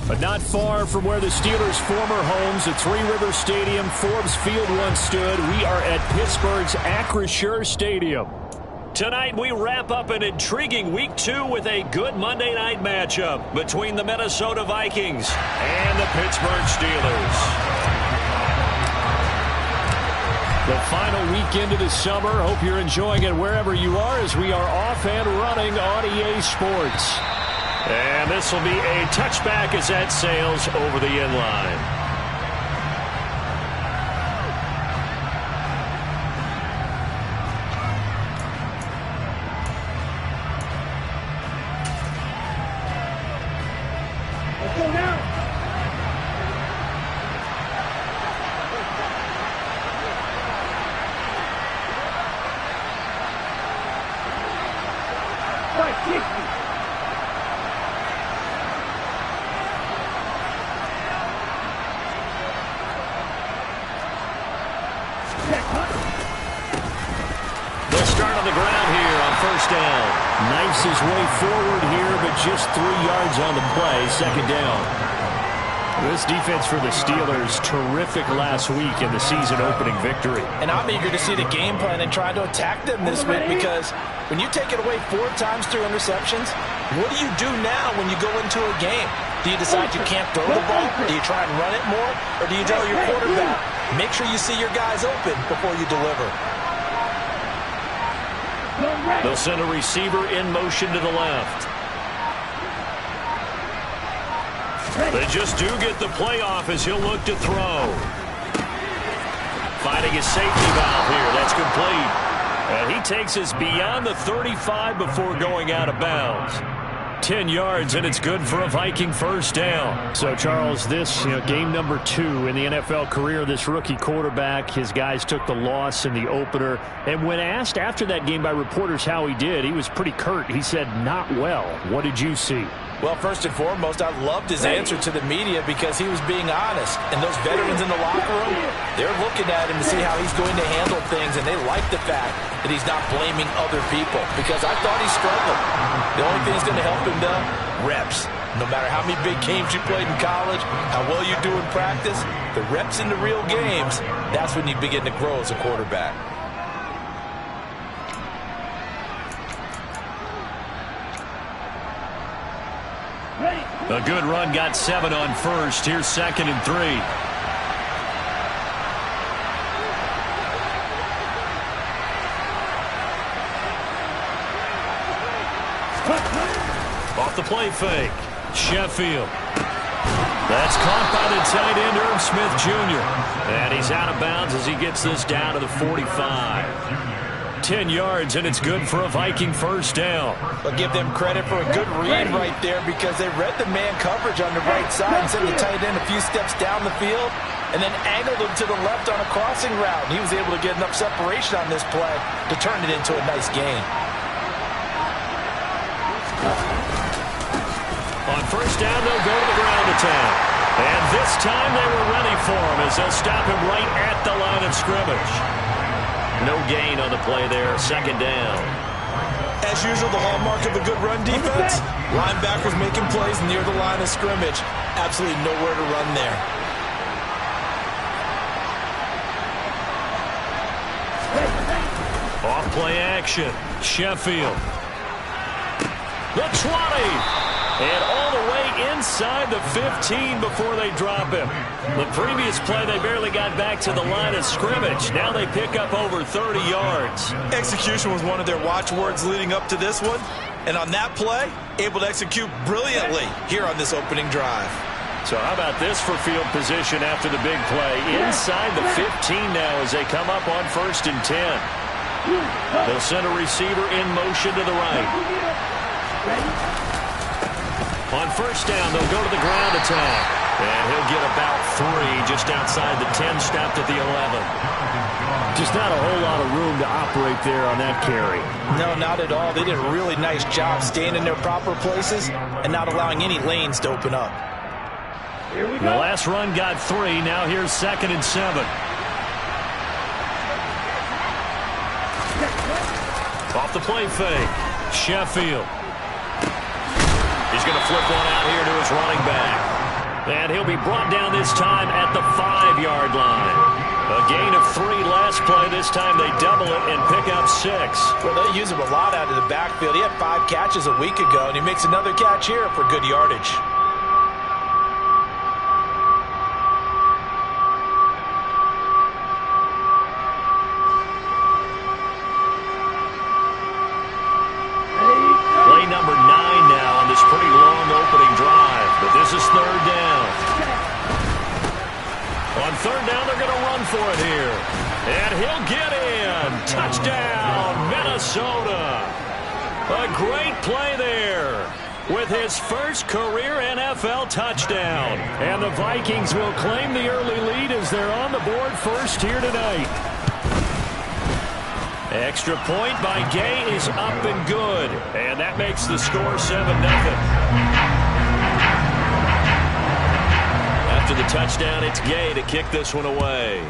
But not far from where the Steelers' former homes, at Three River Stadium, Forbes Field once stood, we are at Pittsburgh's Acrisure Stadium. Tonight, we wrap up an intriguing Week 2 with a good Monday night matchup between the Minnesota Vikings and the Pittsburgh Steelers. The final weekend of the summer. Hope you're enjoying it wherever you are as we are off and running on EA Sports. And this will be a touchback as that sails over the end line. They'll start on the ground here on first down. Knifes his way forward here, but just 3 yards on the play, second down. This defense for the Steelers, terrific last week in the season-opening victory. And I'm eager to see the game plan and try to attack them this week, because when you take it away 4 times through interceptions, what do you do now when you go into a game? Do you decide you can't throw the ball? Do you try and run it more? Or do you tell your quarterback, make sure you see your guys open before you deliver? They'll send a receiver in motion to the left. They just do get the play off as he'll look to throw. Finding his safety valve here. That's complete. And he takes us beyond the 35 before going out of bounds. 10 yards, and it's good for a Viking first down. So, Charles, this game number 2 in the NFL career, this rookie quarterback, his guys took the loss in the opener. And when asked after that game by reporters how he did, he was pretty curt. He said, not well. What did you see? Well, first and foremost, I loved his answer to the media because he was being honest. And those veterans in the locker room, they're looking at him to see how he's going to handle things, and they like the fact that he's not blaming other people, because I thought he struggled. The only thing that's going to help him, though, reps. No matter how many big games you played in college, how well you do in practice, the reps in the real games, that's when you begin to grow as a quarterback. A good run, got 7 on first. Here's 2nd and 3. Off the play fake. Sheffield. That's caught by the tight end, Irv Smith Jr. And he's out of bounds as he gets this down to the 45. 10 yards, and it's good for a Viking first down. But give them credit for a good read right there, because they read the man coverage on the right side and sent the tight end a few steps down the field and then angled him to the left on a crossing route. And he was able to get enough separation on this play to turn it into a nice gain. On first down, they'll go to the ground attack. And this time they were ready for him as they'll stop him right at the line of scrimmage. No gain on the play there, second down. As usual, the hallmark of a good run defense, linebackers making plays near the line of scrimmage. Absolutely nowhere to run there. Off play action, Sheffield. The 20. And all the way inside the 15 before they drop him. The previous play, they barely got back to the line of scrimmage. Now they pick up over 30 yards. Execution was one of their watchwords leading up to this one. And on that play, able to execute brilliantly here on this opening drive. So how about this for field position after the big play? Inside the 15 now as they come up on 1st and 10. They'll send a receiver in motion to the right. On first down, they'll go to the ground attack. And he'll get about 3 just outside the 10, stopped at the 11. Just not a whole lot of room to operate there on that carry. No, not at all. They did a really nice job staying in their proper places and not allowing any lanes to open up. The last run got 3. Now here's 2nd and 7. Off the play fake. Sheffield. He's going to flip one out here to running back. And he'll be brought down this time at the 5-yard line. A gain of 3 last play. This time they double it and pick up 6. Well, they use him a lot out of the backfield. He had 5 catches a week ago, and he makes another catch here for good yardage. Play number 9 now on this pretty long opening drive, but this is 3rd down. On 3rd down, they're going to run for it here. And he'll get in. Touchdown, Minnesota. A great play there with his first career NFL touchdown. And the Vikings will claim the early lead as they're on the board first here tonight. Extra point by Gay is up and good. And that makes the score 7-0. After the touchdown, it's Gay to kick this one away.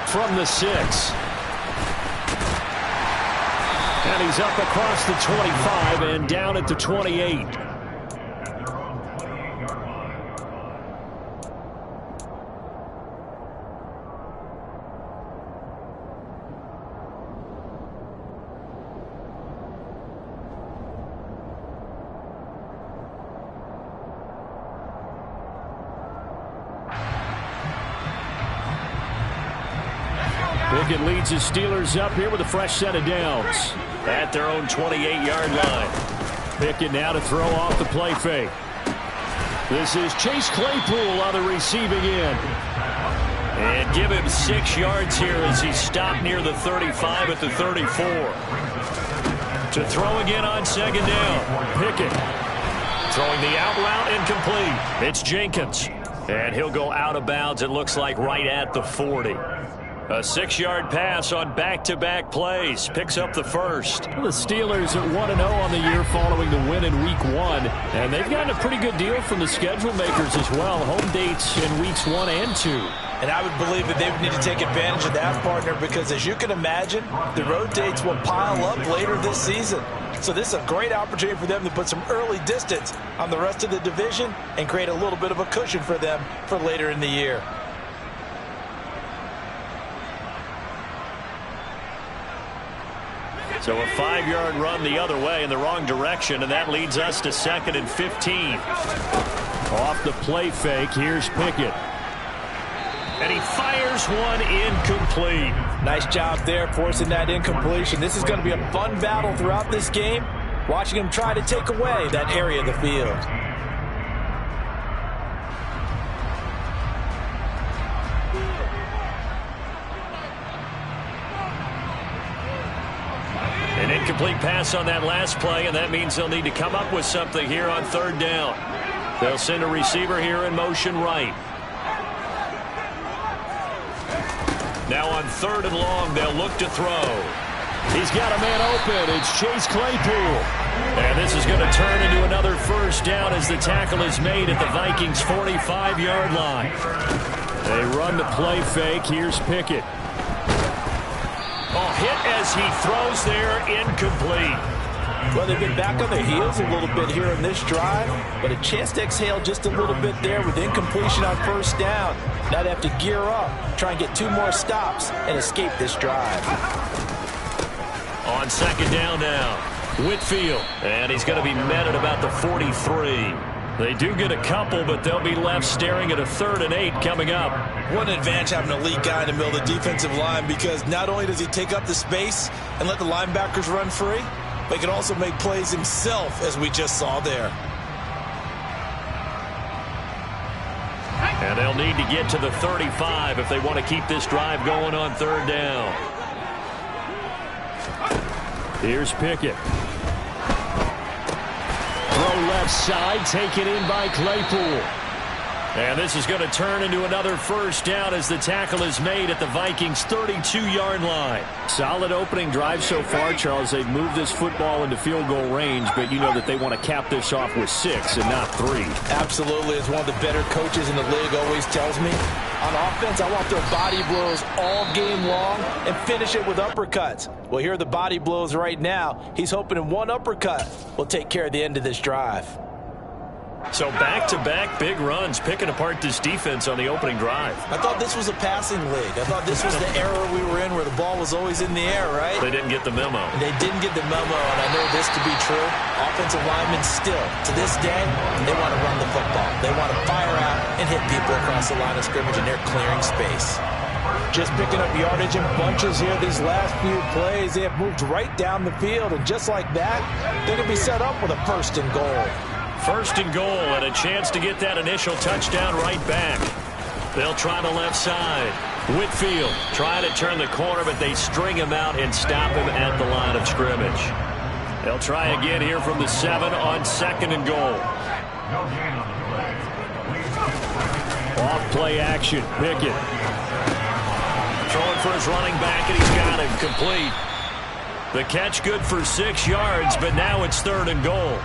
From the 6. And he's up across the 25 and down at the 28. Pickett leads his Steelers up here with a fresh set of downs at their own 28-yard line. Pickett now to throw off the play fake. This is Chase Claypool on the receiving end. And give him 6 yards here as he stopped near the 35 at the 34. To throw again on 2nd down. Pickett throwing the out route incomplete. It's Jenkins. And he'll go out of bounds, it looks like, right at the 40. A 6-yard pass on back-to-back plays. Picks up the first. The Steelers at 1-0 on the year following the win in Week 1. And they've gotten a pretty good deal from the schedule makers as well. Home dates in Weeks 1 and 2. And I would believe that they would need to take advantage of that, partner, because as you can imagine, the road dates will pile up later this season. So this is a great opportunity for them to put some early distance on the rest of the division and create a little bit of a cushion for them for later in the year. So a 5-yard run the other way in the wrong direction, and that leads us to 2nd and 15. Off the play fake, here's Pickett. And he fires one incomplete. Nice job there forcing that incompletion. This is going to be a fun battle throughout this game, watching him try to take away that area of the field. An incomplete pass on that last play, and that means they'll need to come up with something here on 3rd down. They'll send a receiver here in motion right. Now on 3rd and long, they'll look to throw. He's got a man open. It's Chase Claypool. And this is going to turn into another 1st down as the tackle is made at the Vikings' 45-yard line. They run the play fake. Here's Pickett. Oh, hit as he throws there, incomplete. Well, they've been back on their heels a little bit here in this drive, but a chance to exhale just a little bit there with incompletion on 1st down. Now they have to gear up, try and get 2 more stops, and escape this drive. On 2nd down now, Whitfield, and he's going to be met at about the 43. They do get a couple, but they'll be left staring at a 3rd and 8 coming up. What an advantage having an elite guy in the middle of the defensive line, because not only does he take up the space and let the linebackers run free, but he can also make plays himself, as we just saw there. And they'll need to get to the 35 if they want to keep this drive going on 3rd down. Here's Pickett. Throw left side, taken in by Claypool. And this is going to turn into another 1st down as the tackle is made at the Vikings' 32-yard line. Solid opening drive so far, Charles. They've moved this football into field goal range, but you know that they want to cap this off with 6 and not 3. Absolutely. As one of the better coaches in the league always tells me, On offense, I want their body blows all game long and finish it with uppercuts. Well, here are the body blows right now. He's hoping in one uppercut will take care of the end of this drive. So back-to-back big runs, picking apart this defense on the opening drive. I thought this was a passing league. I thought this was the era we were in where the ball was always in the air, right? They didn't get the memo. They didn't get the memo, and I know this to be true. Offensive linemen still, to this day, they want to run the football. They want to fire out and hit people across the line of scrimmage, and they're clearing space. Just picking up yardage in bunches here these last few plays. They have moved right down the field, and just like that, they're going to be set up with a 1st and goal. 1st and goal and a chance to get that initial touchdown right back. They'll try the left side. Whitfield trying to turn the corner, but they string him out and stop him at the line of scrimmage. They'll try again here from the 7 on 2nd and goal. Off play action. Pickett throwing for his running back, and he's got him complete. The catch good for 6 yards, but now it's 3rd and goal.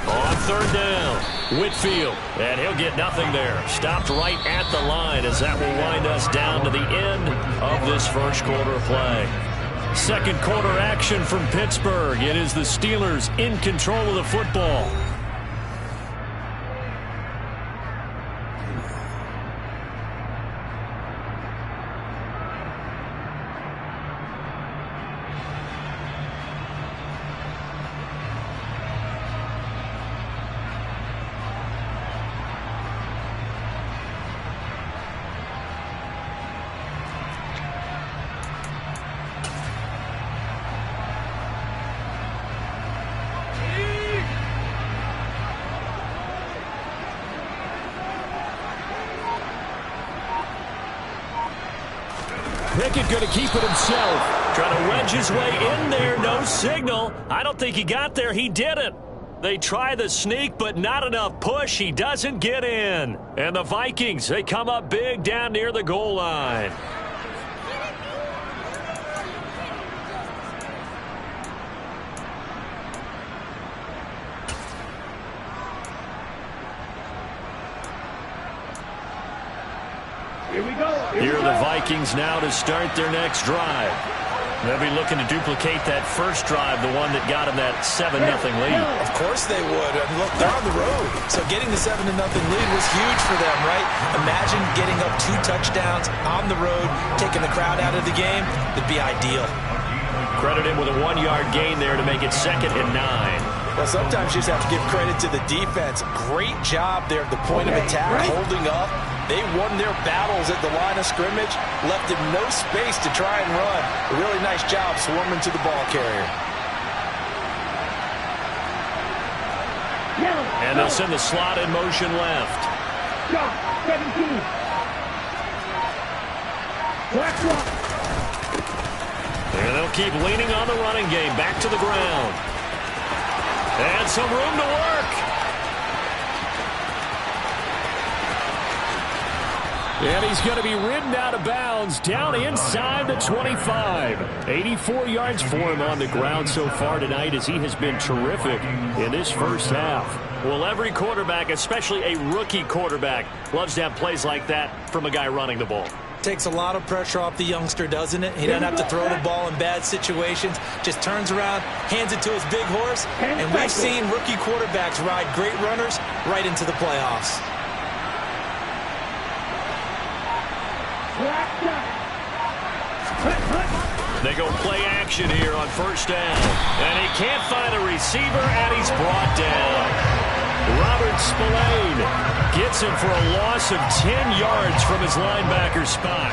On 3rd down, Whitfield, and he'll get nothing there. Stopped right at the line as that will wind us down to the end of this 1st quarter play. 2nd quarter action from Pittsburgh. It is the Steelers in control of the football. Pickett going to keep it himself. Trying to wedge his way in there. No signal. I don't think he got there. He didn't. They try the sneak, but not enough push. He doesn't get in. And the Vikings, they come up big down near the goal line. Here are the Vikings now to start their next drive. They'll be looking to duplicate that first drive, the one that got them that 7-0 lead. Of course they would. I mean, look, they're on the road. So getting the 7-0 lead was huge for them, right? Imagine getting up 2 touchdowns on the road, taking the crowd out of the game. It'd be ideal. Credit him with a 1-yard gain there to make it 2nd and 9. Well, sometimes you just have to give credit to the defense. Great job there at the point of attack, holding up. They won their battles at the line of scrimmage, left him no space to try and run. A really nice job swarming to the ball carrier. And they'll send the slot in motion left. 17. And they'll keep leaning on the running game. Back to the ground. And some room to work. And he's going to be ridden out of bounds down inside the 25. 84 yards for him on the ground so far tonight as he has been terrific in this first half. Well, every quarterback, especially a rookie quarterback, loves to have plays like that from a guy running the ball. Takes a lot of pressure off the youngster, doesn't it? He doesn't have to throw the ball in bad situations. Just turns around, hands it to his big horse. And we've seen rookie quarterbacks ride great runners right into the playoffs. They go play action here on first down. And he can't find a receiver, and he's brought down. Robert Spillane gets him for a loss of 10 yards from his linebacker spot.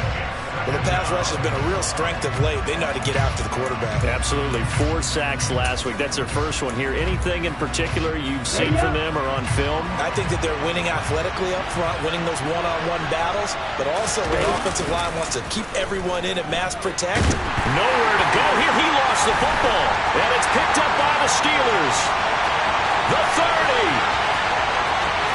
Well, the pass rush has been a real strength of late. They know how to get after the quarterback. Absolutely. 4 sacks last week. That's their first one here. Anything in particular you've seen from them or on film? I think that they're winning athletically up front, winning those one-on-one battles, but also the offensive line wants to keep everyone in and mass protect. Nowhere to go here. He lost the football, and it's picked up by the Steelers. The 30,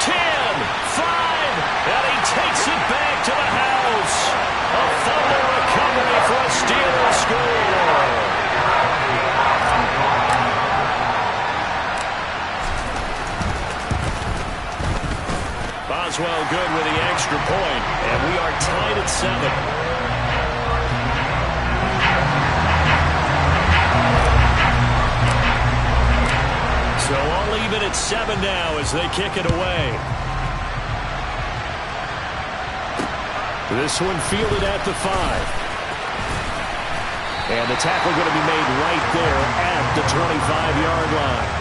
10, 5, and he takes it back to the house. A fumble recovery for a Steelers score. is well good with the extra point, and we are tied at 7. So all even at 7 now as they kick it away. This one fielded at the 5. And the tackle going to be made right there at the 25-yard line.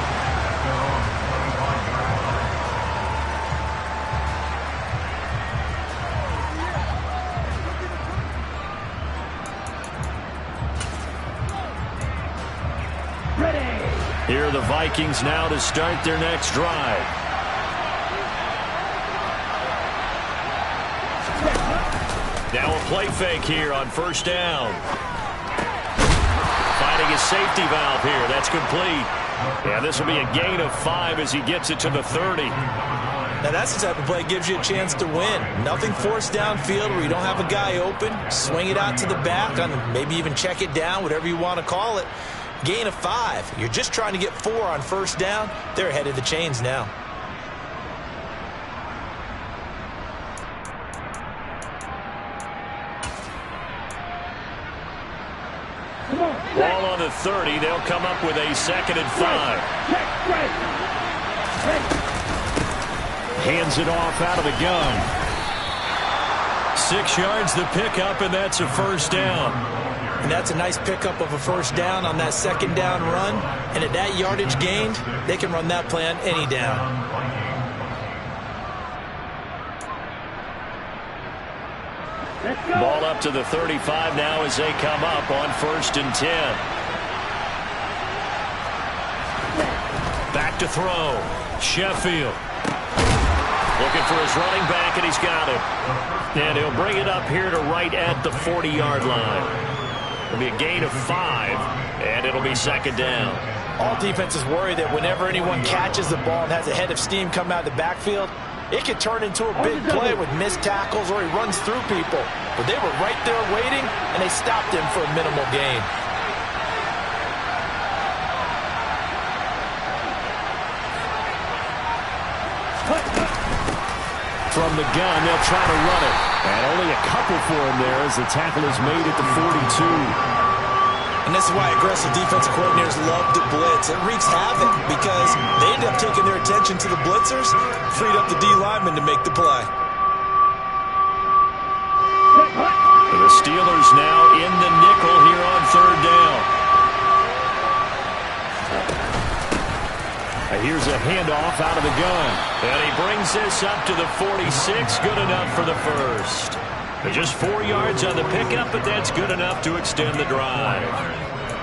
Here are the Vikings now to start their next drive. Now a play fake here on first down. Finding his safety valve here. That's complete. Yeah, this will be a gain of 5 as he gets it to the 30. Now that's the type of play that gives you a chance to win. Nothing forced downfield where you don't have a guy open. Swing it out to the back, maybe even check it down, whatever you want to call it. Gain of 5. You're just trying to get 4 on first down. They're ahead of the chains now. Ball on the 30. They'll come up with a 2nd and 5. Hands it off out of the gun. 6 yards the pickup, and that's a first down. And that's a nice pickup of a first down on that 2nd down run. And at that yardage gained, they can run that play on any down. Ball up to the 35 now as they come up on 1st and 10. Back to throw. Sheffield. Looking for his running back, and he's got it. And he'll bring it up here to right at the 40-yard line. It'll be a gain of 5, and it'll be 2nd down. All defenses worry that whenever anyone catches the ball and has a head of steam come out of the backfield, it could turn into a big play with missed tackles or he runs through people. But they were right there waiting, and they stopped him for a minimal gain. From the gun, they'll try to run it. And only a couple for him there as the tackle is made at the 42. And this is why aggressive defensive coordinators love to blitz. It wreaks havoc because they end up taking their attention to the blitzers, freed up the D lineman to make the play. The Steelers now in the nickel here on 3rd down. Here's a handoff out of the gun. And he brings this up to the 46. Good enough for the first. Just 4 yards on the pickup, but that's good enough to extend the drive.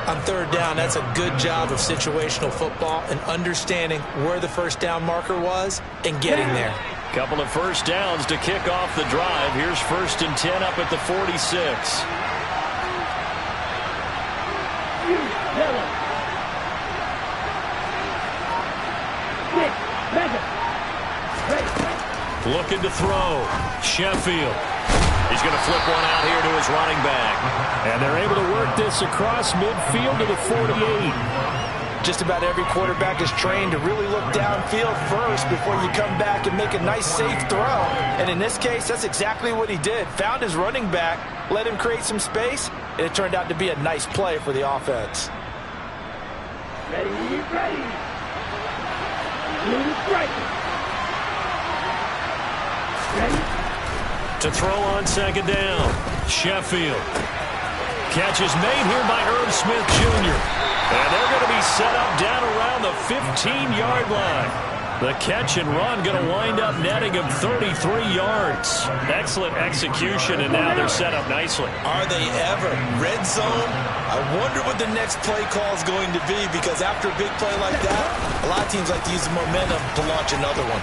On 3rd down, that's a good job of situational football and understanding where the first down marker was and getting there. Couple of first downs to kick off the drive. Here's 1st and 10 up at the 46. Looking to throw. Sheffield. He's going to flip one out here to his running back. And they're able to work this across midfield to the 48. Just about every quarterback is trained to really look downfield first before you come back and make a nice, safe throw. And in this case, that's exactly what he did. Found his running back, let him create some space, and it turned out to be a nice play for the offense. Ready, ready. Ready. To throw on 2nd down. Sheffield. Catch is made here by Irv Smith Jr. And they're going to be set up down around the 15-yard line. The catch and run going to wind up netting him 33 yards. Excellent execution, and now they're set up nicely. Are they ever? Red zone? I wonder what the next play call is going to be, because after a big play like that, a lot of teams like to use the momentum to launch another one.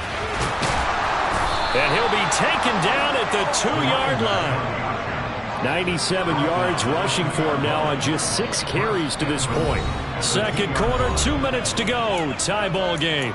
And he'll be taken down at the 2-yard line. 97 yards rushing for him now on just 6 carries to this point. 2nd quarter, 2 minutes to go. Tie ball game.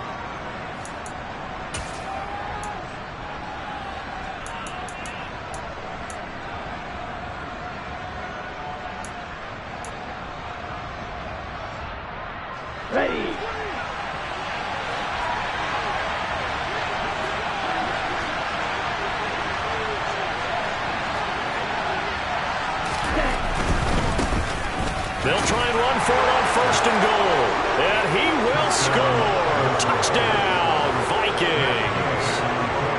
They'll try and run for it on first and goal. And he will score. Touchdown, Vikings.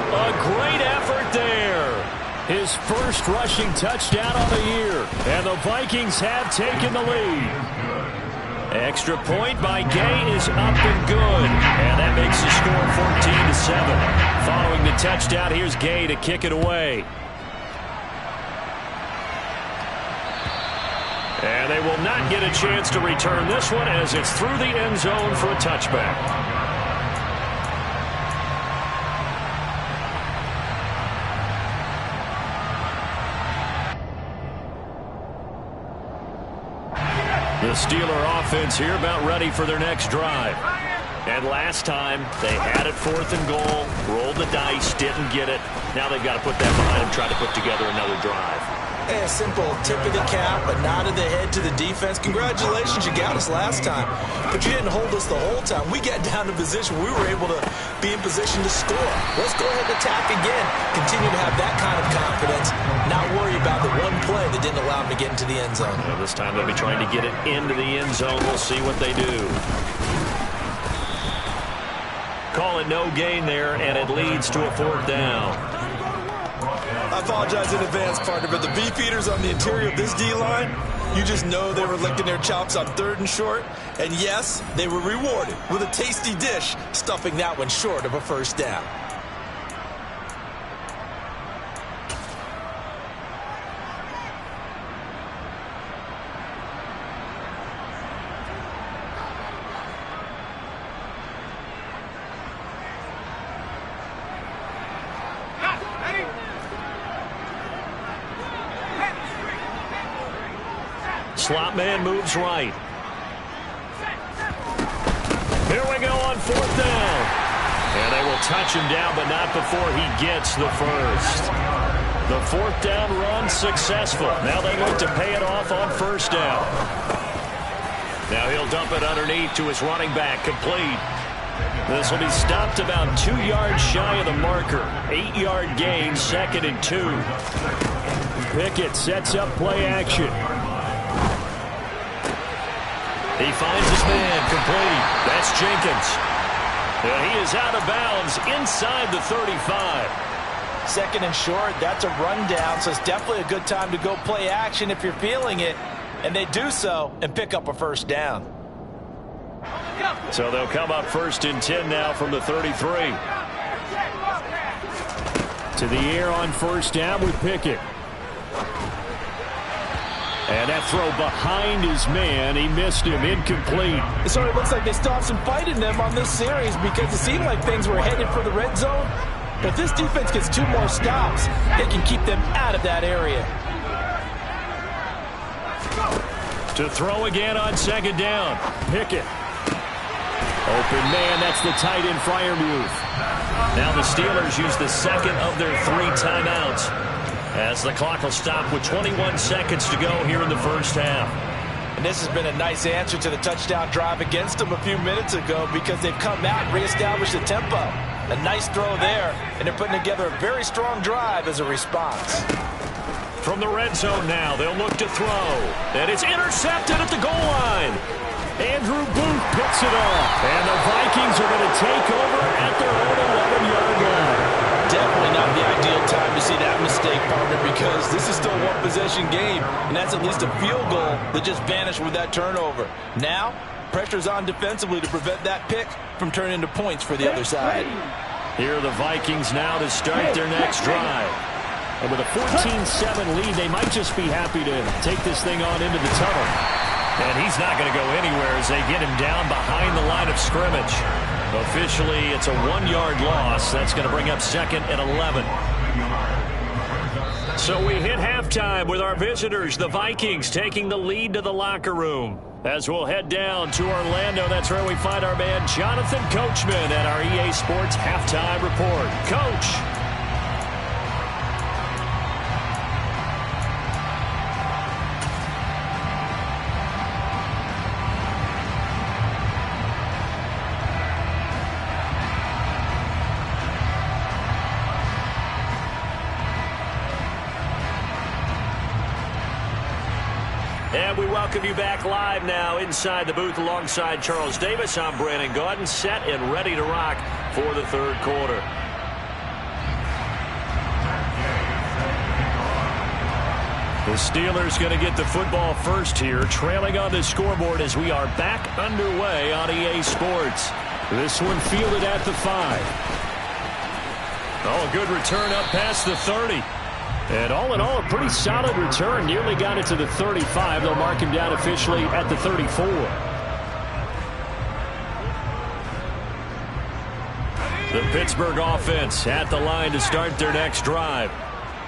A great effort there. His first rushing touchdown of the year. And the Vikings have taken the lead. Extra point by Gay is up and good. And that makes the score 14-7. Following the touchdown, here's Gay to kick it away. And they will not get a chance to return this one as it's through the end zone for a touchback. The Steeler offense here about ready for their next drive. And last time, they had it 4th and goal, rolled the dice, didn't get it. Now they've got to put that behind them, try to put together another drive. Hey, a simple tip of the cap, a nod of the head to the defense. Congratulations, you got us last time. But you didn't hold us the whole time. We got down to position. We were able to be in position to score. Let's go ahead and attack again. Continue to have that kind of confidence. Not worry about the one play that didn't allow them to get into the end zone. Well, this time they'll be trying to get it into the end zone. We'll see what they do. Call it no gain there, and it leads to a 4th down. I apologize in advance, partner, but the beef eaters on the interior of this D-line, you just know they were licking their chops on 3rd and short. And yes, they were rewarded with a tasty dish, stuffing that one short of a first down. Slot man moves right. Here we go on 4th down. And they will touch him down, but not before he gets the first. The 4th down run successful. Now they look to pay it off on 1st down. Now he'll dump it underneath to his running back, complete. This will be stopped about 2 yards shy of the marker. 8-yard gain, 2nd and 2. Pickett sets up play action. He finds his man, complete. That's Jenkins. And he is out of bounds inside the 35. 2nd and short, that's a rundown, so it's definitely a good time to go play action if you're feeling it. And they do so and pick up a 1st down. So they'll come up 1st and 10 now from the 33. To the air on 1st down with Pickett. And that throw behind his man, he missed him, incomplete. It sort of looks like they still have some fight in them on this series because it seemed like things were headed for the red zone. But if this defense gets 2 more stops, they can keep them out of that area. To throw again on 2nd down, Pickett. Open man, that's the tight end Freiermuth. Now the Steelers use the 2nd of their 3 timeouts, as the clock will stop with 21 seconds to go here in the 1st half. And this has been a nice answer to the touchdown drive against them a few minutes ago because they've come out and reestablished the tempo. A nice throw there, and they're putting together a very strong drive as a response. From the red zone now, they'll look to throw. And it's intercepted at the goal line. Andrew Booth picks it off. And the Vikings are going to take over at their own 11-yard line. Definitely not the ideal time to see that mistake, partner, because this is still a one-possession game, and that's at least a field goal that just vanished with that turnover. Now, pressure's on defensively to prevent that pick from turning into points for the other side. Here are the Vikings now to start their next drive. And with a 14-7 lead, they might just be happy to take this thing on into the tunnel. And he's not going to go anywhere as they get him down behind the line of scrimmage. Officially, it's a 1-yard loss. That's going to bring up 2nd and 11. So we hit halftime with our visitors, the Vikings, taking the lead to the locker room. As we'll head down to Orlando, that's where we find our man Jonathan Coachman at our EA Sports Halftime Report. Coach. And we welcome you back live now inside the booth alongside Charles Davis. I'm Brandon Gaudin, set and ready to rock for the third quarter. The Steelers going to get the football first here, trailing on the scoreboard as we are back underway on EA Sports. This one fielded at the 5. Oh, a good return up past the 30. And all in all, a pretty solid return. Nearly got it to the 35. They'll mark him down officially at the 34. The Pittsburgh offense at the line to start their next drive.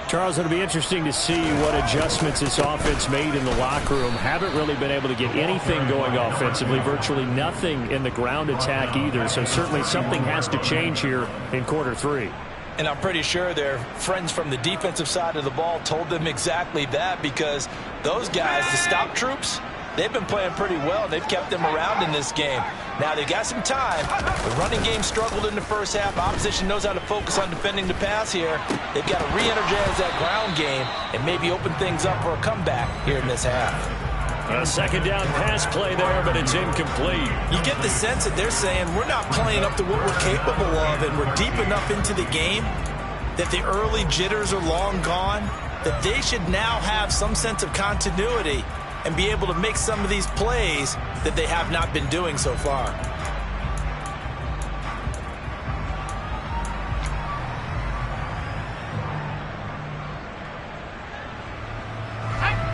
Charles, it'll be interesting to see what adjustments this offense made in the locker room. Haven't really been able to get anything going offensively, virtually nothing in the ground attack either. So certainly something has to change here in quarter 3. And I'm pretty sure their friends from the defensive side of the ball told them exactly that, because those guys, the stop troops, they've been playing pretty well. They've kept them around in this game. Now, they've got some time. The running game struggled in the first half. Opposition knows how to focus on defending the pass here. They've got to re-energize that ground game and maybe open things up for a comeback here in this half. A second down pass play there, but it's incomplete. You get the sense that they're saying we're not playing up to what we're capable of, and we're deep enough into the game that the early jitters are long gone, that they should now have some sense of continuity and be able to make some of these plays that they have not been doing so far.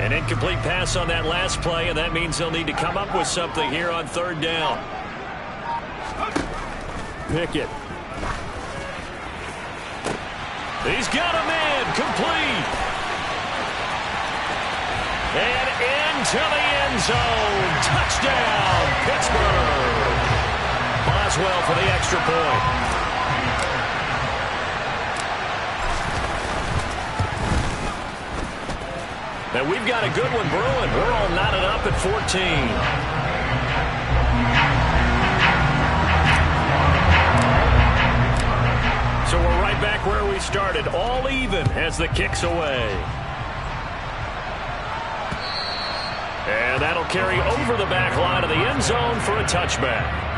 An incomplete pass on that last play, and that means they'll need to come up with something here on third down. Pickett. He's got a man, complete. And into the end zone. Touchdown, Pittsburgh. Boswell for the extra point. And we've got a good one brewing. We're all knotted up at 14. So we're right back where we started. All even as the kick's away. And that'll carry over the back line of the end zone for a touchback.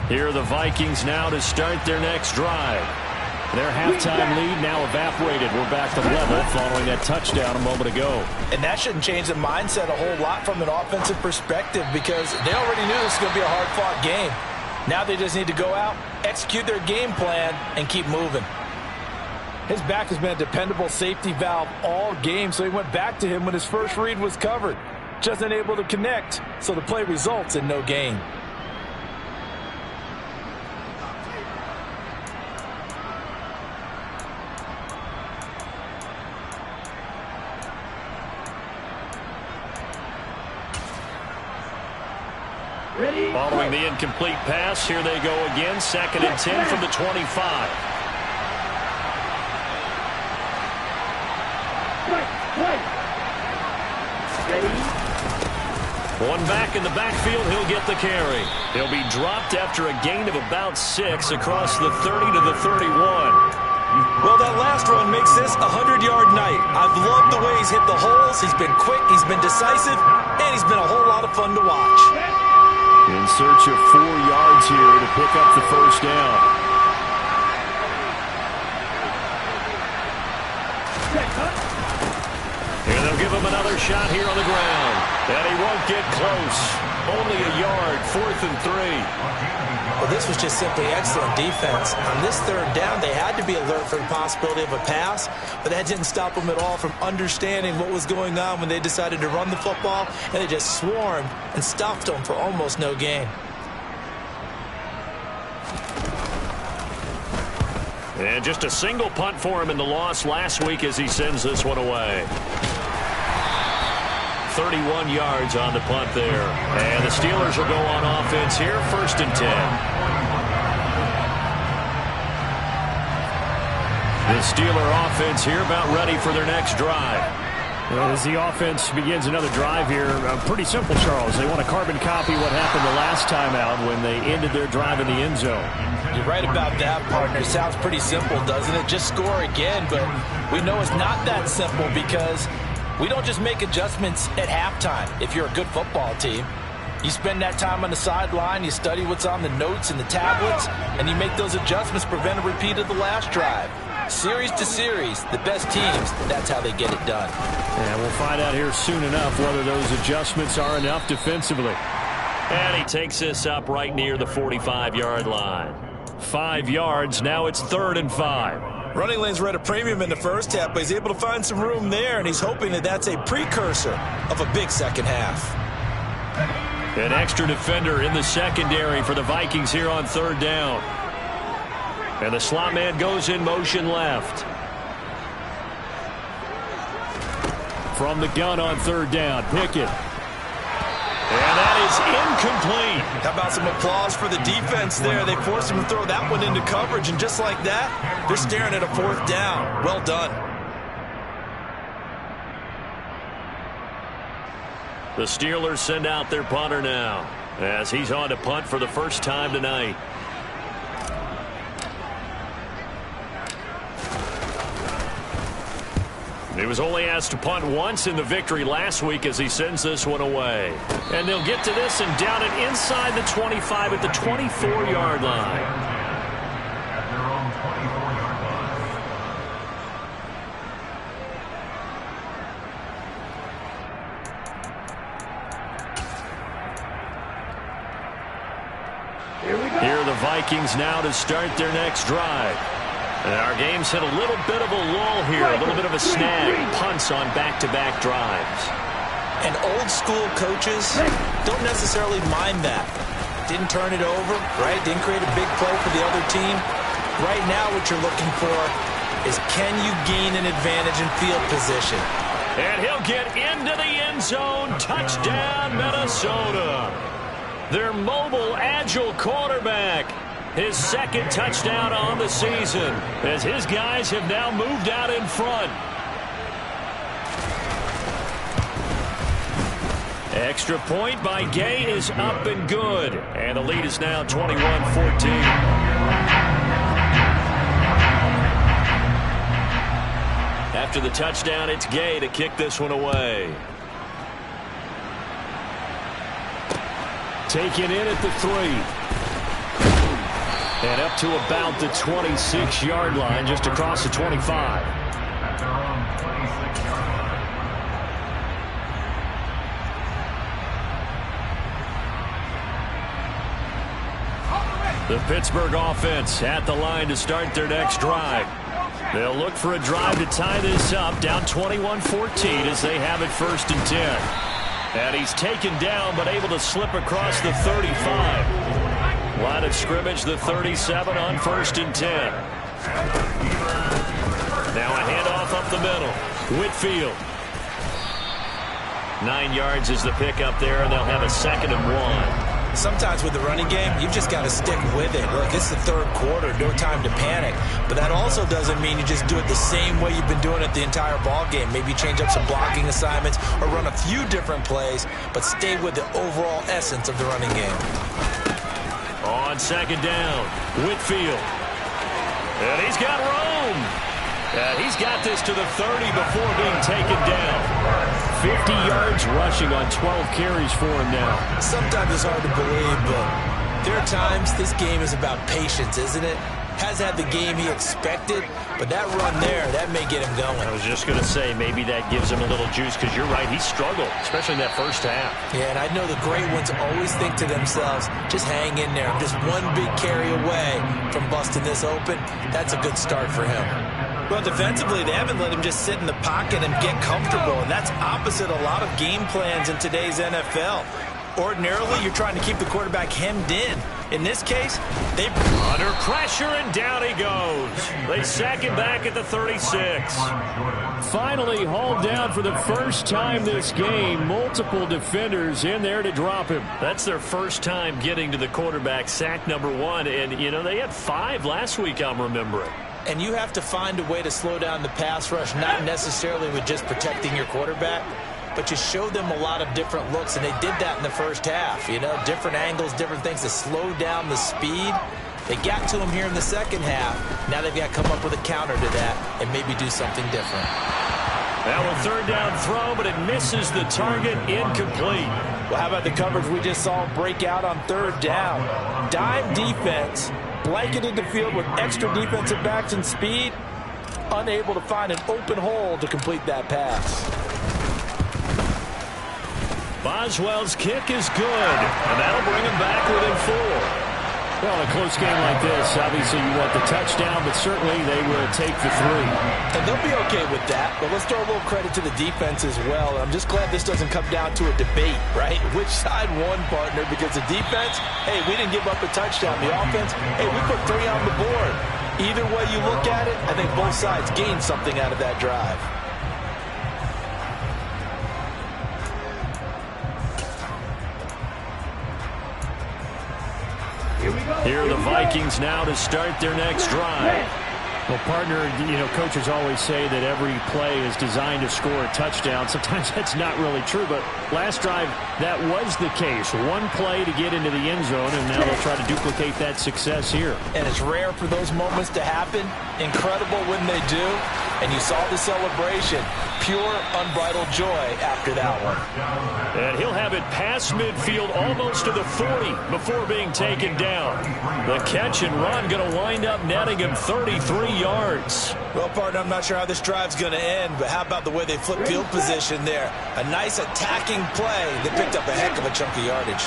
Here are the Vikings now to start their next drive. Their halftime lead now evaporated. We're back to level following that touchdown a moment ago. And that shouldn't change the mindset a whole lot from an offensive perspective, because they already knew this was going to be a hard-fought game. Now they just need to go out, execute their game plan, and keep moving. His back has been a dependable safety valve all game, so he went back to him when his first read was covered. Just unable to connect, so the play results in no gain. Following the incomplete pass, here they go again. 2nd and 10 from the 25. One back in the backfield, he'll get the carry. He'll be dropped after a gain of about 6 across the 30 to the 31. Well, that last run makes this a 100-yard night. I've loved the way he's hit the holes. He's been quick, he's been decisive, and he's been a whole lot of fun to watch. In search of 4 yards here to pick up the first down. And they'll give him another shot here on the ground. And he won't get close. Only a yard, 4th and 3. Well, this was just simply excellent defense. On this third down, they had to be alert for the possibility of a pass, but that didn't stop them at all from understanding what was going on when they decided to run the football, and they just swarmed and stuffed them for almost no gain. And just a single punt for him in the loss last week as he sends this one away. 31 yards on the punt there. And the Steelers will go on offense here, 1st and 10. The Steeler offense here about ready for their next drive. As the offense begins another drive here, pretty simple, Charles. They want to carbon copy what happened the last time out when they ended their drive in the end zone. You're right about that, partner. Sounds pretty simple, doesn't it? Just score again, but we know it's not that simple because we don't just make adjustments at halftime if you're a good football team. You spend that time on the sideline, you study what's on the notes and the tablets, and you make those adjustments to prevent a repeat of the last drive. Series to series, the best teams, that's how they get it done. And we'll find out here soon enough whether those adjustments are enough defensively. And he takes this up right near the 45-yard line. 5 yards, now it's 3rd and 5. Running lanes were at a premium in the first half, but he's able to find some room there, and he's hoping that that's a precursor of a big second half. An extra defender in the secondary for the Vikings here on 3rd down. And the slot man goes in motion left. From the gun on 3rd down, Pickett. And that is incomplete. How about some applause for the defense there? They forced him to throw that one into coverage, and just like that, they're staring at a 4th down. Well done. The Steelers send out their punter now as he's on to punt for the first time tonight. He was only asked to punt once in the victory last week as he sends this one away. And they'll get to this and down it inside the 25 at the 24-yard line. Here are the Vikings now to start their next drive. And our game's hit a little bit of a lull here, a little bit of a snag. Punts on back-to-back drives. And old-school coaches don't necessarily mind that. Didn't turn it over, right? Didn't create a big play for the other team. Right now what you're looking for is can you gain an advantage in field position? And he'll get into the end zone. Touchdown, Minnesota. Their mobile, agile quarterback. His 2nd touchdown on the season as his guys have now moved out in front. Extra point by Gay is up and good. And the lead is now 21-14. After the touchdown, it's Gay to kick this one away. Taken in at the 3. And up to about the 26-yard line, just across the 25. The Pittsburgh offense at the line to start their next drive. They'll look for a drive to tie this up, down 21-14 as they have it 1st and 10. And he's taken down but able to slip across the 35. Line of scrimmage, the 37 on 1st and 10. Now a handoff up the middle. Whitfield. 9 yards is the pickup there, and they'll have a 2nd and 1. Sometimes with the running game, you've just got to stick with it. Look, it's the 3rd quarter, no time to panic. But that also doesn't mean you just do it the same way you've been doing it the entire ball game. Maybe change up some blocking assignments or run a few different plays, but stay with the overall essence of the running game. On 2nd down, Whitfield. And he's got room. And he's got this to the 30 before being taken down. 50 yards rushing on 12 carries for him now. Sometimes it's hard to believe, but there are times this game is about patience, isn't it? Has had the game he expected, but that run there, that may get him going. I was just going to say, maybe that gives him a little juice, because you're right, he struggled, especially in that first half. Yeah, and I know the great ones always think to themselves, just hang in there. I'm just one big carry away from busting this open. That's a good start for him. Well, defensively, they haven't let him just sit in the pocket and get comfortable, and that's opposite a lot of game plans in today's NFL. Ordinarily, you're trying to keep the quarterback hemmed in. In this case, they under pressure, and down he goes. They sack him back at the 36. Finally hauled down for the first time this game. Multiple defenders in there to drop him. That's their first time getting to the quarterback, sack number 1. And, you know, they had 5 last week, I'm remembering. And you have to find a way to slow down the pass rush, not necessarily with just protecting your quarterback, but you show them a lot of different looks, and they did that in the first half. You know, different angles, different things to slow down the speed. They got to him here in the second half. Now they've got to come up with a counter to that and maybe do something different. Now a third down throw, but it misses the target, incomplete. Well, how about the coverage we just saw break out on third down? Dime defense, blanketed the field with extra defensive backs and speed, unable to find an open hole to complete that pass. Boswell's kick is good, and that'll bring him back within 4. Well, a close game like this, obviously you want the touchdown, but certainly they will take the 3. And they'll be okay with that, but let's throw a little credit to the defense as well. I'm just glad this doesn't come down to a debate, right? Which side won, partner? Because the defense, hey, we didn't give up a touchdown. The offense, hey, we put 3 on the board. Either way you look at it, I think both sides gained something out of that drive. Here are the Vikings now to start their next drive. Well, partner, you know, coaches always say that every play is designed to score a touchdown. Sometimes that's not really true, but last drive, that was the case. One play to get into the end zone, and now they'll try to duplicate that success here. And it's rare for those moments to happen. Incredible when they do. And you saw the celebration. Pure, unbridled joy after that one. And he'll have it past midfield almost to the 40 before being taken down. The catch and run going to wind up netting him 33 yards. Well, partner, I'm not sure how this drive's going to end, but how about the way they flip field position there? A nice attacking play that picked up a heck of a chunk of yardage.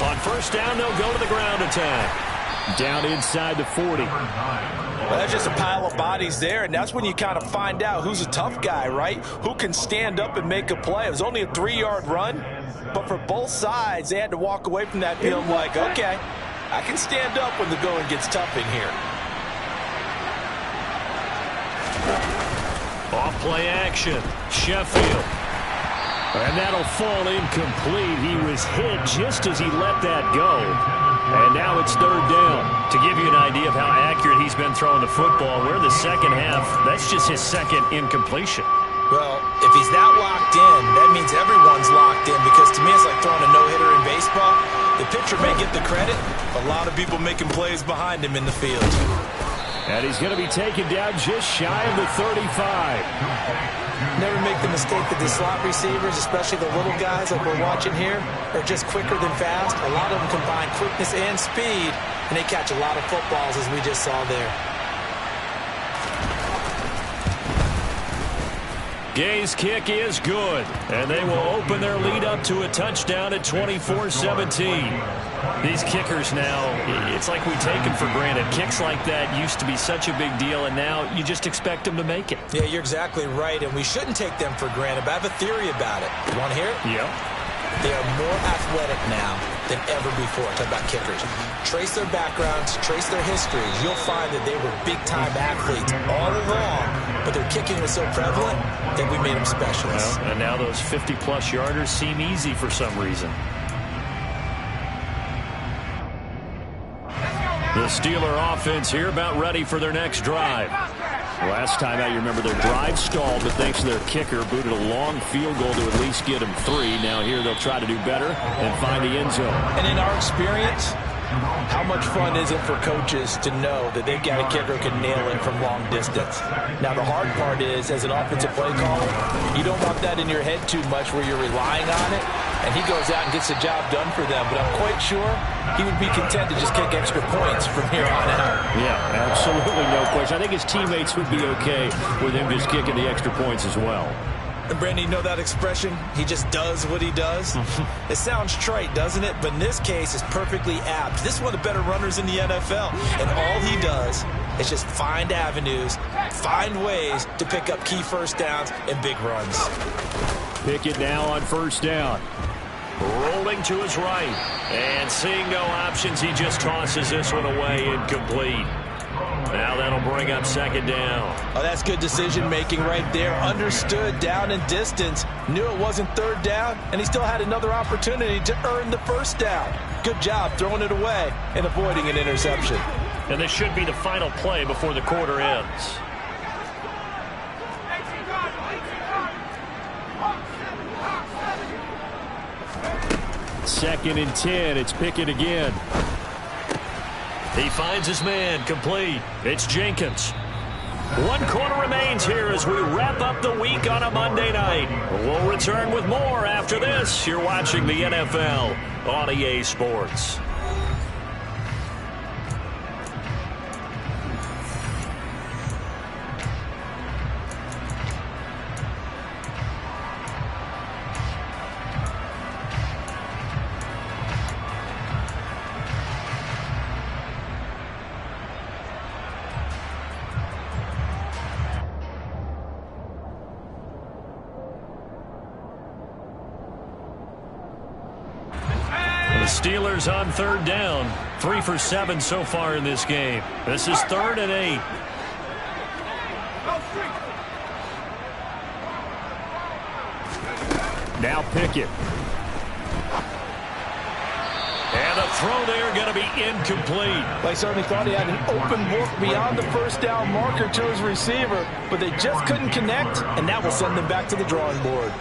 On first down, they'll go to the ground attack. Down inside the 40. Well, that's just a pile of bodies there, and that's when you kind of find out who's a tough guy, right? Who can stand up and make a play. It was only a 3-yard run, but for both sides, they had to walk away from that field like, okay, I can stand up when the going gets tough in here. Off play action. Sheffield. And that'll fall incomplete. He was hit just as he let that go. And now it's third down. To give you an idea of how accurate he's been throwing the football, we're in the second half. That's just his second incompletion. Well, if he's that locked in, that means everyone's locked in, because to me it's like throwing a no-hitter in baseball. The pitcher may get the credit, a lot of people making plays behind him in the field. And he's going to be taken down just shy of the 35. Never make the mistake that the slot receivers, especially the little guys like we're watching here, are just quicker than fast. A lot of them combine quickness and speed, and they catch a lot of footballs, as we just saw there. Gay's kick is good, and they will open their lead up to a touchdown at 24-17. These kickers now, it's like we take them for granted. Kicks like that used to be such a big deal, and now you just expect them to make it. Yeah, you're exactly right, and we shouldn't take them for granted, but I have a theory about it. You want to hear it? Yeah. They are more athletic now than ever before. Talk about kickers. Trace their backgrounds, trace their histories. You'll find that they were big-time athletes all along, but their kicking was so prevalent that we made them specialists. Well, and now those 50-plus yarders seem easy for some reason. The Steeler offense here about ready for their next drive. Last time out, you remember their drive stalled, but thanks to their kicker, booted a long field goal to at least get them 3. Now here they'll try to do better and find the end zone. And in our experience, how much fun is it for coaches to know that they've got a kicker who can nail it from long distance? Now, the hard part is, as an offensive play caller, you don't want that in your head too much where you're relying on it, and he goes out and gets the job done for them. But I'm quite sure he would be content to just kick extra points from here on out. Yeah, absolutely no question. I think his teammates would be okay with him just kicking the extra points as well. And Brandon, you know that expression? He just does what he does? It sounds trite, doesn't it? But in this case, it's perfectly apt. This is one of the better runners in the NFL. And all he does is just find avenues, find ways to pick up key first downs and big runs. Pickett now on first down. Rolling to his right. And seeing no options, he just tosses this one away, incomplete. Now that'll bring up second down. Oh, that's good decision-making right there. Understood down and distance. Knew it wasn't third down, and he still had another opportunity to earn the first down. Good job throwing it away and avoiding an interception. And this should be the final play before the quarter ends. Second and 10. It's Pickett again. He finds his man, complete. It's Jenkins. 1 quarter remains here as we wrap up the week on a Monday night. We'll return with more after this. You're watching the NFL on EA Sports. Steelers on 3rd down. 3 for 7 so far in this game. This is 3rd and 8. Now Pickett. And the throw there going to be incomplete. They certainly thought he had an open look beyond the first down marker to his receiver, but they just couldn't connect, and that will send them back to the drawing board.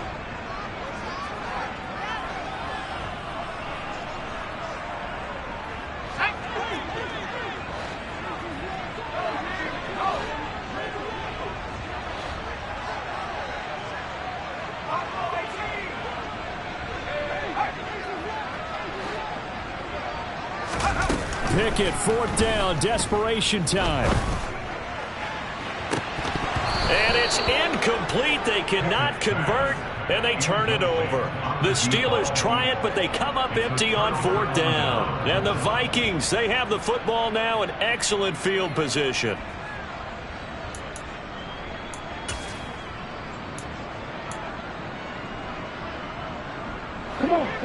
Pickett, 4th down, desperation time. And it's incomplete. They cannot convert, and they turn it over. The Steelers try it, but they come up empty on 4th down. And the Vikings, they have the football now in excellent field position.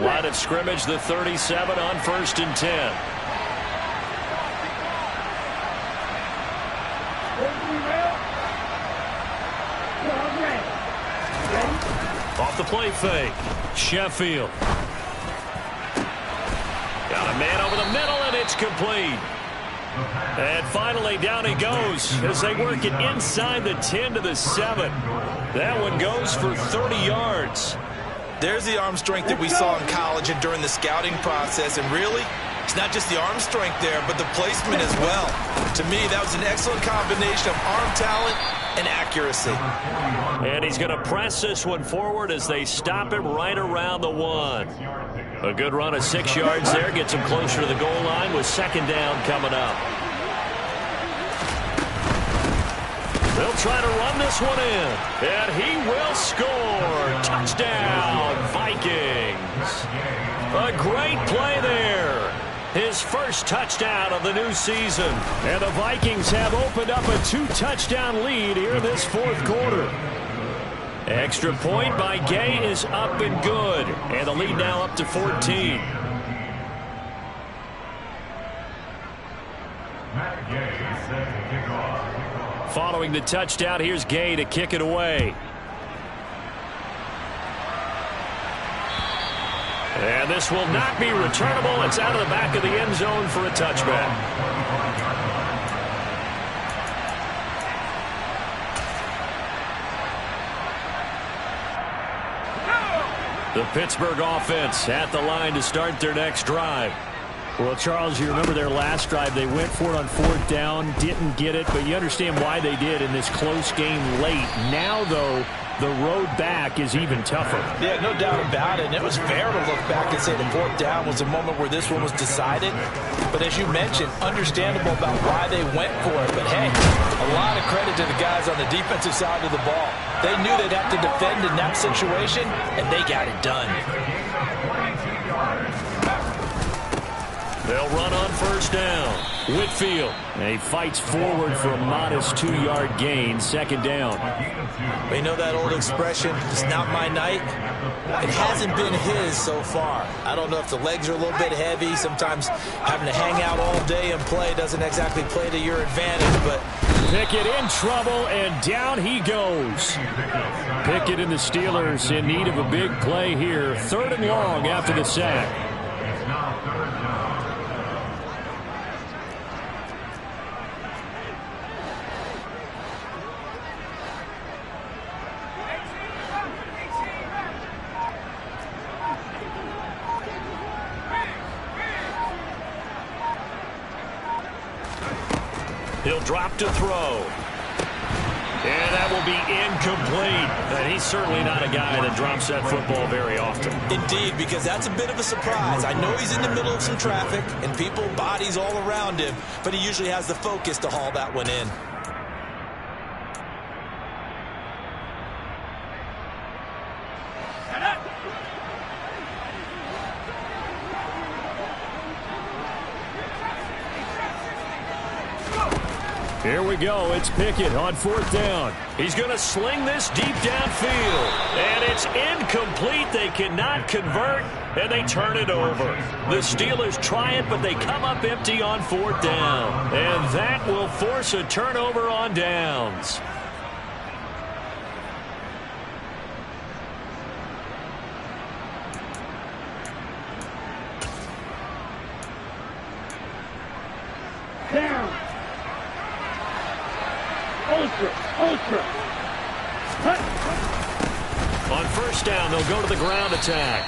Line of scrimmage, the 37 on 1st and 10. Off the play fake. Sheffield. Got a man over the middle, and it's complete. And finally, down he goes as they work it inside the 10 to the 7. That one goes for 30 yards. There's the arm strength that we saw in college and during the scouting process. And really, it's not just the arm strength there, but the placement as well. To me, that was an excellent combination of arm talent and accuracy. And he's going to press this one forward as they stop him right around the 1. A good run of 6 yards there. Gets him closer to the goal line with 2nd down coming up. They'll try to run this one in. And he will score. Touchdown, Vikings. A great play there. His first touchdown of the new season. And the Vikings have opened up a 2-touchdown lead here in this 4th quarter. Extra point by Gay is up and good. And the lead now up to 14. Following the touchdown, here's Gay to kick it away. And this will not be returnable. It's out of the back of the end zone for a touchback. The Pittsburgh offense at the line to start their next drive. Well, Charles, you remember their last drive. They went for it on 4th down, didn't get it, but you understand why they did in this close game late. Now, though, the road back is even tougher. Yeah, no doubt about it. And it was fair to look back and say the 4th down was a moment where this one was decided. But as you mentioned, understandable about why they went for it. But, hey, a lot of credit to the guys on the defensive side of the ball. They knew they'd have to defend in that situation, and they got it done. They'll run on 1st down. Whitfield. And he fights forward for a modest 2-yard gain. 2nd down. You know that old expression, it's not my night? It hasn't been his so far. I don't know if the legs are a little bit heavy. Sometimes having to hang out all day and play doesn't exactly play to your advantage, but Pickett in trouble, and down he goes. Pickett and the Steelers in need of a big play here. 3rd and long after the sack. He'll drop to throw. And that will be incomplete. And he's certainly not a guy that drops that football very often. Indeed, because that's a bit of a surprise. I know he's in the middle of some traffic and people, bodies all around him, but he usually has the focus to haul that one in. Here we go. It's Pickett on 4th down. He's going to sling this deep downfield. And it's incomplete. They cannot convert, and they turn it over. The Steelers try it, but they come up empty on 4th down. And that will force a turnover on downs. Down. Ultra. On 1st down, they'll go to the ground attack.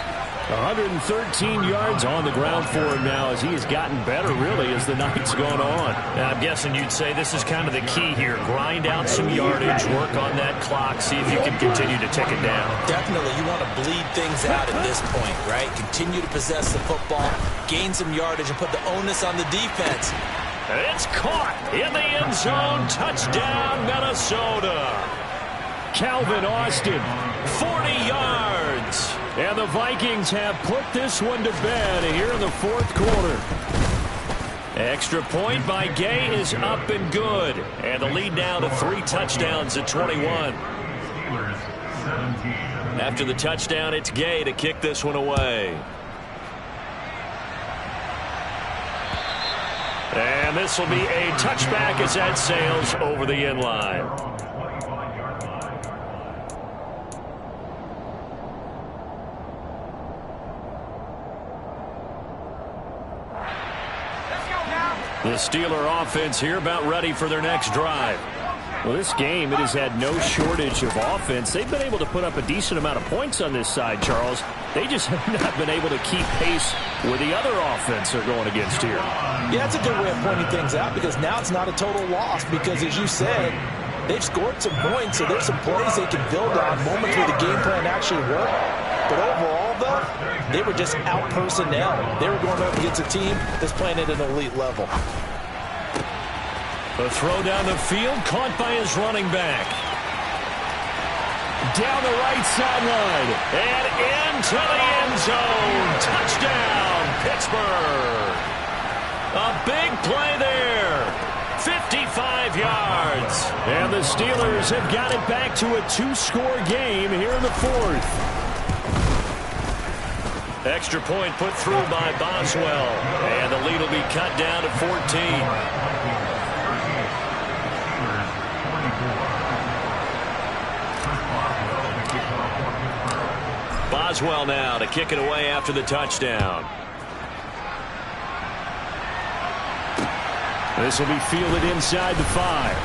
113 yards on the ground for him now as he has gotten better, really, as the night's gone on. I'm guessing you'd say this is kind of the key here. Grind out some yardage, work on that clock, see if you can continue to tick it down. Definitely, you want to bleed things out at this point, right? Continue to possess the football, gain some yardage, and put the onus on the defense. It's caught in the end zone. Touchdown, Minnesota. Calvin Austin, 40 yards. And the Vikings have put this one to bed here in the 4th quarter. Extra point by Gay is up and good. And the lead now to 3 touchdowns at 21. After the touchdown, it's Gay to kick this one away. And this will be a touchback as that sails over the end line. The Steeler offense here about ready for their next drive. Well, this game, it has had no shortage of offense. They've been able to put up a decent amount of points on this side, Charles. They just have not been able to keep pace with the other offense they're going against here. Yeah, that's a good way of pointing things out because now it's not a total loss because, as you said, they've scored some points, so there's some plays they can build on, moments where the game plan actually worked. But overall, though, they were just out personnel. They were going up against a team that's playing at an elite level. A throw down the field, caught by his running back. Down the right sideline, and into the end zone. Touchdown, Pittsburgh. A big play there. 55 yards. And the Steelers have got it back to a 2-score game here in the 4th. Extra point put through by Boswell. And the lead will be cut down to 14. Boswell now to kick it away after the touchdown. This will be fielded inside the 5.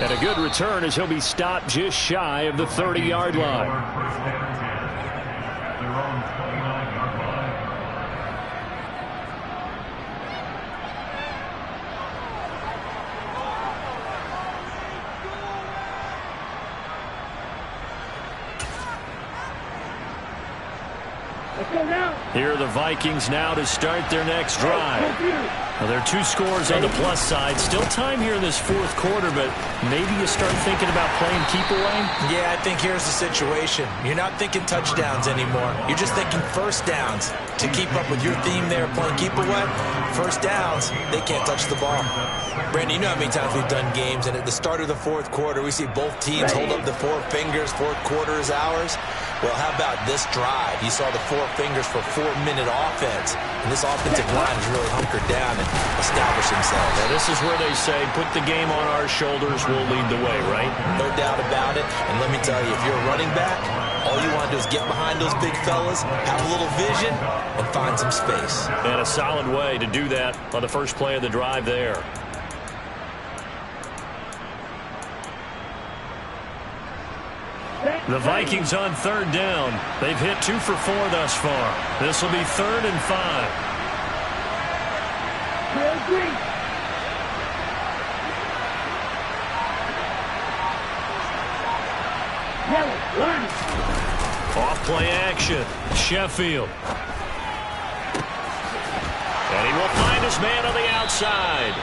And a good return as he'll be stopped just shy of the 30-yard line. Here are the Vikings now to start their next drive. Well, there are 2 scores on the plus side. Still time here in this 4th quarter, but maybe you start thinking about playing keep away? Yeah, I think here's the situation. You're not thinking touchdowns anymore. You're just thinking first downs. To keep up with your theme there, playing keep away, first downs, they can't touch the ball. Brandon, you know how many times we've done games, and at the start of the 4th quarter, we see both teams hold up the 4 fingers, 4th quarter is ours. Well, how about this drive? You saw the 4 fingers for 4-minute offense, and this offensive line has really hunkered down and established themselves. Now, this is where they say, put the game on our shoulders, we'll lead the way, right? No doubt about it, and let me tell you, if you're a running back, all you want to do is get behind those big fellas, have a little vision, and find some space. And a solid way to do that on the first play of the drive there. The Vikings on 3rd down. They've hit 2 for 4 thus far. This will be 3rd and 5. Off play action. Sheffield. And he will find his man on the outside.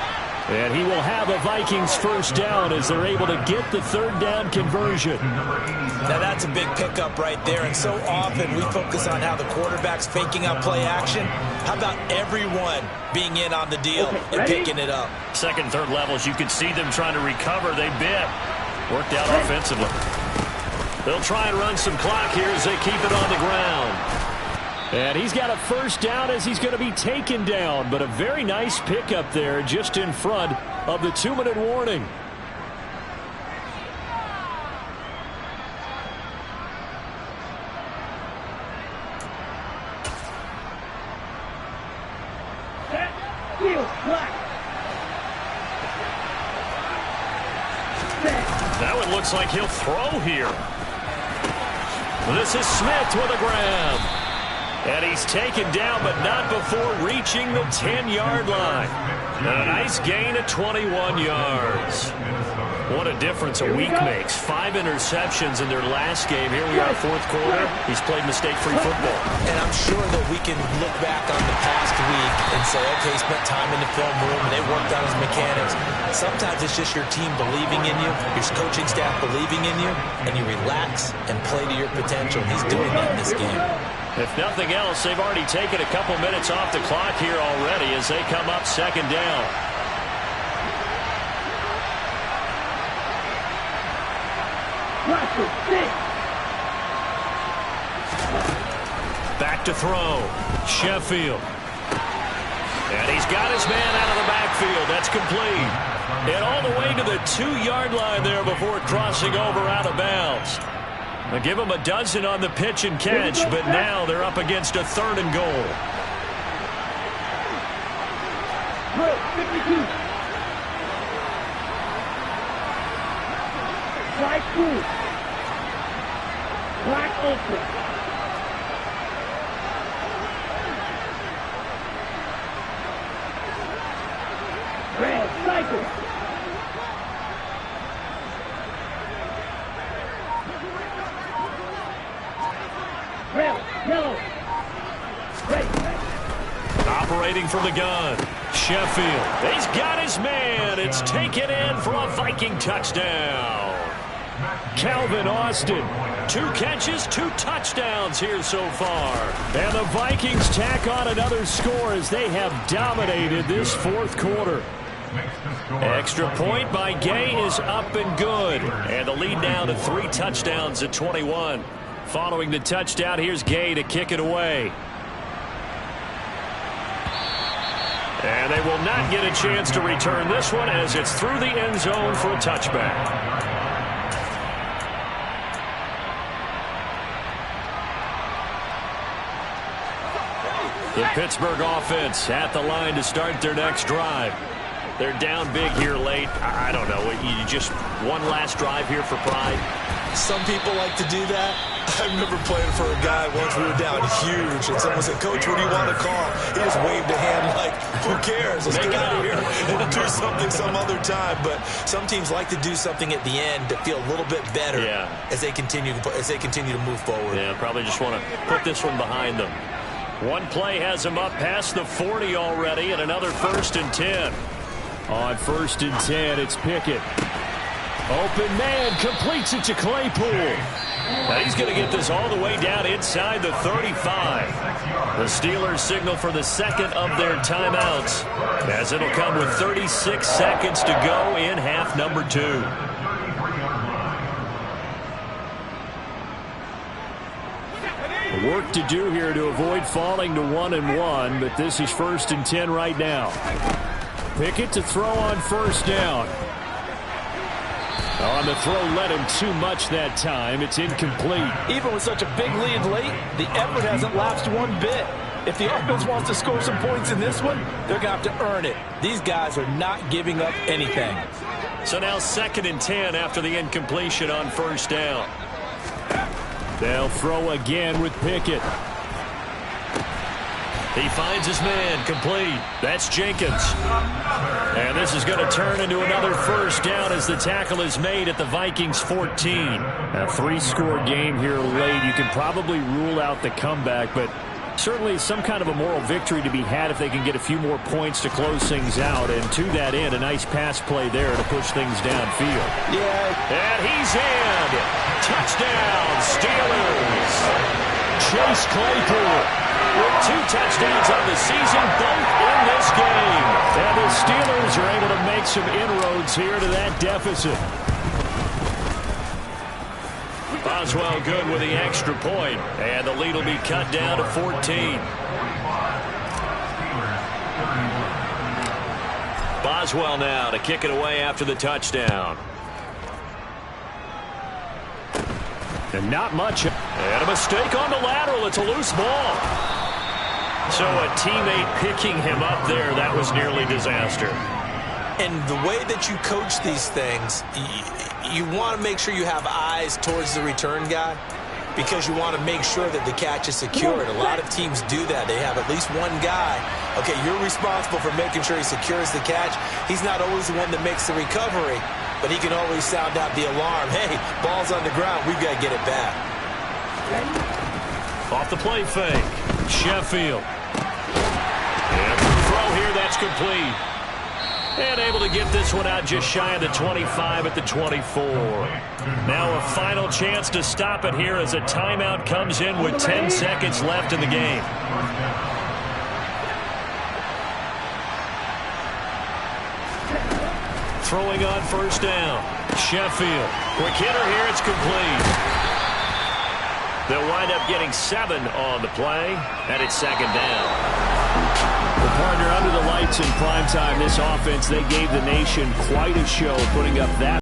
And he will have a Vikings first down as they're able to get the third down conversion. Now that's a big pickup right there, and so often we focus on how the quarterback's faking out play action. How about everyone being in on the deal and picking it up? Second, third levels, you could see them trying to recover. They bit. Worked out offensively. They'll try and run some clock here as they keep it on the ground. And he's got a first down as he's going to be taken down. But a very nice pickup there just in front of the 2-minute warning. That one looks like he'll throw here. This is Smith with a grab. And he's taken down, but not before reaching the 10-yard line. And a nice gain of 21 yards. What a difference a week makes. 5 interceptions in their last game. Here we are, fourth quarter. He's played mistake-free football. And I'm sure that we can look back on the past week and say, okay, he spent time in the film room and they worked on his mechanics. Sometimes it's just your team believing in you, your coaching staff believing in you, and you relax and play to your potential. He's doing that in this game. If nothing else, they've already taken a couple minutes off the clock here already as they come up second down. Back to throw. Sheffield. And he's got his man out of the backfield. That's complete. And all the way to the 2-yard line there before crossing over out of bounds. They'll give him a dozen on the pitch and catch, but now they're up against a 3rd and goal. Black open. Red cycle. Red, yellow. Red. Operating from the gun. Sheffield. He's got his man. It's taken in for a Viking touchdown. Calvin Austin. 2 catches, 2 touchdowns here so far. And the Vikings tack on another score as they have dominated this fourth quarter. Extra point by Gay is up and good. And the lead now to 3 touchdowns at 21. Following the touchdown, here's Gay to kick it away. And they will not get a chance to return this one as it's through the end zone for a touchback. The Pittsburgh offense at the line to start their next drive. They're down big here late. I don't know. You just one last drive here for pride. Some people like to do that. I remember playing for a guy once we were down huge, and someone said, "Coach, what do you want to call?" He just waved a hand like, "Who cares? Let's get out of here and do something some other time." But some teams like to do something at the end to feel a little bit better as they continue to move forward. Yeah, probably just want to put this one behind them. One play has them up past the 40 already, and another 1st and 10. On 1st and 10, it's Pickett. Open man, completes it to Claypool. Now he's going to get this all the way down inside the 35. The Steelers signal for the second of their timeouts, as it'll come with 36 seconds to go in half number 2. Work to do here to avoid falling to 1-1, but this is 1st and 10 right now. Pickett to throw on 1st down. On the throw, led him too much that time. It's incomplete. Even with such a big lead late, the effort hasn't lapsed one bit. If the offense wants to score some points in this one, they're going to have to earn it. These guys are not giving up anything. So now 2nd and 10 after the incompletion on 1st down. They'll throw again with Pickett. He finds his man, complete. That's Jenkins. And this is going to turn into another first down as the tackle is made at the Vikings 14. A three-score game here late. You can probably rule out the comeback, but certainly some kind of a moral victory to be had if they can get a few more points to close things out. And to that end, a nice pass play there to push things downfield. Yeah. And he's in. Touchdown, Steelers. Chase Claypool with 2 touchdowns on the season, both in this game. And the Steelers are able to make some inroads here to that deficit. Boswell good with the extra point, and the lead will be cut down to 14. Boswell now to kick it away after the touchdown. And not much. And a mistake on the lateral. It's a loose ball. So a teammate picking him up there, that was nearly disaster. And the way that you coach these things, you want to make sure you have eyes towards the return guy because you want to make sure that the catch is secured. A lot of teams do that. They have at least one guy. Okay, you're responsible for making sure he secures the catch. He's not always the one that makes the recovery, but he can always sound out the alarm. Hey, ball's on the ground. We've got to get it back. Off the play fake. Sheffield. And the throw here, that's complete. And able to get this one out just shy of the 25 at the 24. Now a final chance to stop it here as a timeout comes in with 10 seconds left in the game. Throwing on first down. Sheffield. Quick hitter here, it's complete. They'll wind up getting 7 on the play, and it's second down. The partner under the lights in primetime, this offense, they gave the nation quite a show, putting up that